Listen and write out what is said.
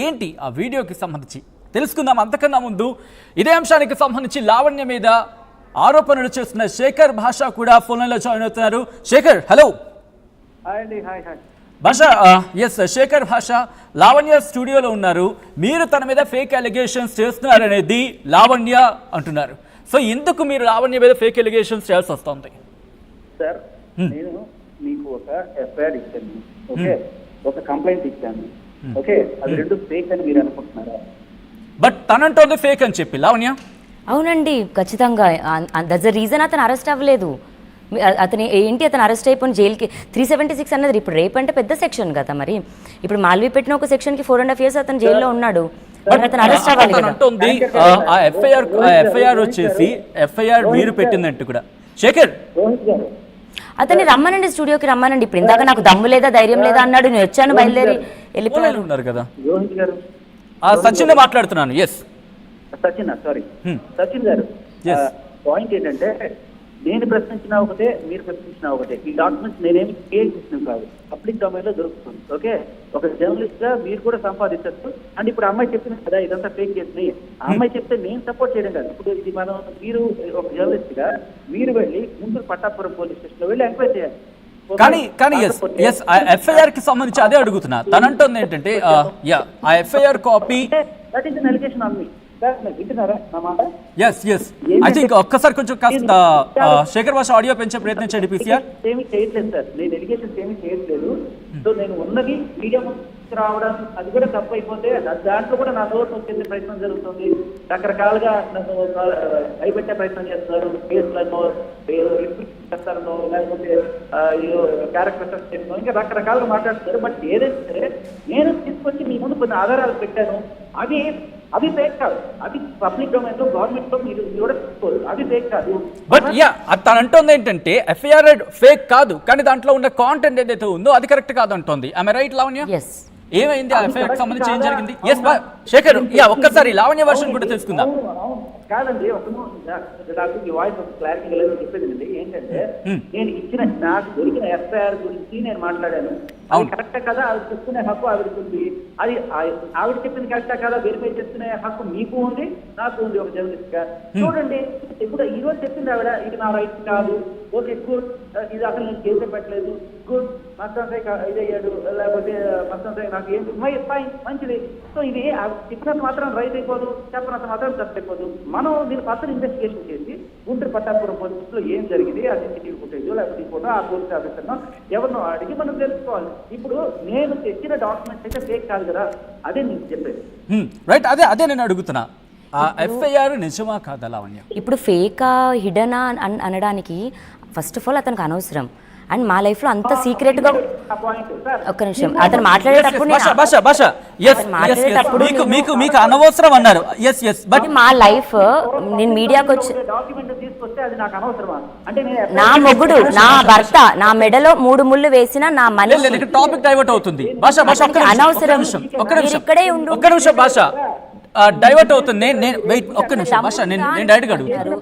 ఏంటి ఆ వీడియోకి సంబంధించి తెలుసుకుందాం. అంతకన్నా ముందు ఇదే అంశానికి సంబంధించి లావణ్య మీద ఆరోపణలు చేస్తున్న శేఖర్ భాష కూడా ఫోన్లో జాయిన్ అవుతున్నారు. శేఖర్, హలో. భాష, ఎస్ శేఖర్ భాష, లావణ్య స్టూడియోలో ఉన్నారు. మీరు తన మీద ఫేక్ అలిగేషన్స్ చేస్తున్నారనేది లావణ్య అంటున్నారు. సో ఎందుకు మీరు లావణ్య మీద ఫేక్ అలిగేషన్స్ చేయాల్సి వస్తుంది? సార్, నేను మీకు ఒక ఎఫ్ఐఆర్ ఇచ్చాను, ఓకే, ఒక కంప్లైంట్ ఇచ్చాను, ఓకే, అది రెండు ఫేక్ అని మీరు అనుకుంటున్నారా? బట్ తనంటోంది ఫేక్ అని చెప్పి లావణ్య. అవునండి, ఖచ్చితంగా. దట్స్ ద రీజన్ అతను అరెస్ట్ అవ్వలేదు. అతను ఏంటి, అతను అరెస్ట్ అయిపోయిన జైలుకి 376 అన్నది ఇప్పుడు రేప్ అంటే పెద్ద సెక్షన్ కదా. మరి ఇప్పుడు మాల్వి పెట్టిన ఒక సెక్షన్కి 4.5 years అతను జైల్లో ఉన్నాడు. అతను అరెస్ట్ అవ్వాలి కదా. అంటుంది ఆ ఎఫ్ఐఆర్ వచ్చేసి ఎఫ్ఐఆర్ మీరు పెట్టినట్టు కూడా. శేఖర్, అతన్ని రమ్మనండి, స్టూడియోకి రమ్మనండి. ఇప్పుడు ఇందాక నాకు దమ్ము లేదా ధైర్యం లేదా అన్నాడు. నేను వచ్చాను, బయలుదేరి వెళ్ళిపోయారు. ఉన్నారు కదా. రోహిత్ గారు, సచిన్ మాట్లాడుతున్నాను. ఎస్ సచిన్, సారీ సచిన్ గారు, పాయింట్ ఏంటంటే నేను ప్రశ్నించినా ఒకటే, మీరు ప్రశ్నించినా ఒకటే. ఈ డాక్యుమెంట్స్ నేనేమి క్రియేట్ చేసిన కాదు, పబ్లిక్ డొమైన్ లో దొరుకుతుంది. ఓకే, ఒక జర్నలిస్ట్ గా మీరు కూడా సంపాదించచ్చు. అండ్ ఇప్పుడు అమ్మాయి చెప్పింది కదా ఇదంతా ఫేక్ చేసింది, ఆ అమ్మాయి చెప్తే నేను సపోర్ట్ చేయడం కాదు. ఇప్పుడు ఇది మీరు ఒక జర్నలిస్ట్ గా మీరు వెళ్ళి గుంటూరు పట్టాపురం పోలీస్ స్టేషన్ లో వెళ్ళి ఎంక్వైరీ చేయాలి. కానీ ఎఫ్ఐఆర్ కి సంబంధించి అదే అడుగుతున్నా. తనంటుంది ఏంటంటే ఆ FIR copy that is an allegation on me. ఒక్కసారి కొంచెం కాస్త శేఖర్ భాష ఆడియో పెంచే ప్రయత్నం చేయండి. పీసీఆర్ ఏమి చేయట్లేదు సార్, నేను ఎలిగేషన్స్ ఏమి చేయట్లేదు. సో నేను ఉన్నది మీడియా రావడం, అది కూడా తప్పు అయిపోతే దాంట్లో కూడా నా నోరు వచ్చే ప్రయత్నం జరుగుతుంది. రకరకాలుగా నన్ను భయపెట్టే ప్రయత్నం చేస్తున్నారు. కేసులను చేస్తారనో, లేకపోతే క్యారెక్టర్స్ చేస్తున్నాను, ఇంకా రకరకాలుగా మాట్లాడుతున్నారు. బట్ ఏదైతే సరే నేను తీసుకొచ్చి మీ ముందు కొన్ని ఆధారాలు పెట్టాను. అవి ఫేక్ కాదు, అవి పబ్లిక్ డొమైన్ లో గవర్నమెంట్ లో మీరు కూడా తీసుకోరు, అవి ఫేక్ కాదు. బట్ తను అంటుంది ఏంటంటే ఎఫ్ఐఆర్ ఫేక్ కాదు, కానీ దాంట్లో ఉన్న కాంటెంట్ ఏదైతే ఉందో అది కరెక్ట్ కాదు అంటుంది. I am right Lavanya? ఏమైంది ఆ ఎఫ్ఐఆర్ కి సంబంధించి, ఏం జరిగింది? ఎస్ శేఖర్, ఒక్కసారి లావణ్య వర్షన్ కూడా తెలుసుకుందాం. కాదండి, నాకు ఈ వాయిస్ క్లారిటీ లేదు చెప్పేది ఏంటంటే, నేను ఇచ్చిన నాకు దొరికిన ఎఫ్ఐఆర్ గురించి నేను మాట్లాడాను. అది కరెక్టే కదా, అది చెప్పుకునే హక్కు ఆవిడకి ఉంది. అది ఆవిడ చెప్పింది కరెక్టా కదా వెరిఫై చేసుకునే హక్కు మీకు ఉంది, నాకు ఉంది ఒక జర్నలిస్ట్ గా. చూడండి, ఇప్పుడు ఈ రోజు చెప్పింది ఆవిడ ఇది నా రైట్ కాదు, ఓకే గుడ్, ఇది అసలు నేను కేసే పెట్టలేదు, గుడ్, మస్తం సాయి ఇదయ్యాడు, లేకపోతే మస్తం సాయి నాకు ఏం ఫైన్, మంచిది. సో ఇది చెప్పినంత మాత్రం రైట్ అయిపోదు, చెప్పినంత మాత్రం తప్పు అయిపోదు. మనం దీని ఫర్దర్ ఇన్వెస్టిగేషన్ చేసి గుంటూరు పట్టాపురం పోలీస్ లో ఏం జరిగింది, ఆ సీసీటీవీ ఫుటేజ్ లేకపోతే ఇంకోటో ఆ పోలీస్ ఆఫీసర్నో ఎవరినో అడిగి మనం తెలుసుకోవాలి. ఇప్పుడు నేను తెచ్చిన డాక్యుమెంట్స్ అయితే ఫేక్ కాదు కదా, అదే నేను చెప్పేది. రైట్, అదే నేను అడుగుతున్నా. ఎఫ్ఐఆర్ నిజమా కాదా లావణ్య? ఇప్పుడు ఫేకా హిడనా అనడానికి ఫస్ట్ ఆఫ్ ఆల్ అతనికి అనవసరం. అండ్ మా లైఫ్ లో అంత సీక్రెట్ గా, ఒక్క నిమిషం, అతను మాట్లాడేటప్పుడు మీకు అనవసరం అన్నారు. బట్ మా లైఫ్, నేను మీడియాకి వచ్చి నా మొగుడు, నా భర్త నా మెడలో 3 ముళ్ళు వేసిన నా మనిషి టాపిక్ డైవర్ట్ అవుతుంది. అనవసరం. ఇక్కడే ఉండు, ఒక్క నిమిషం భాష డైవర్ట్ అవుతుంది. నేను ఒక్క నిమిషం భాష, నేను డైరెక్ట్ గా అడుగుతాను.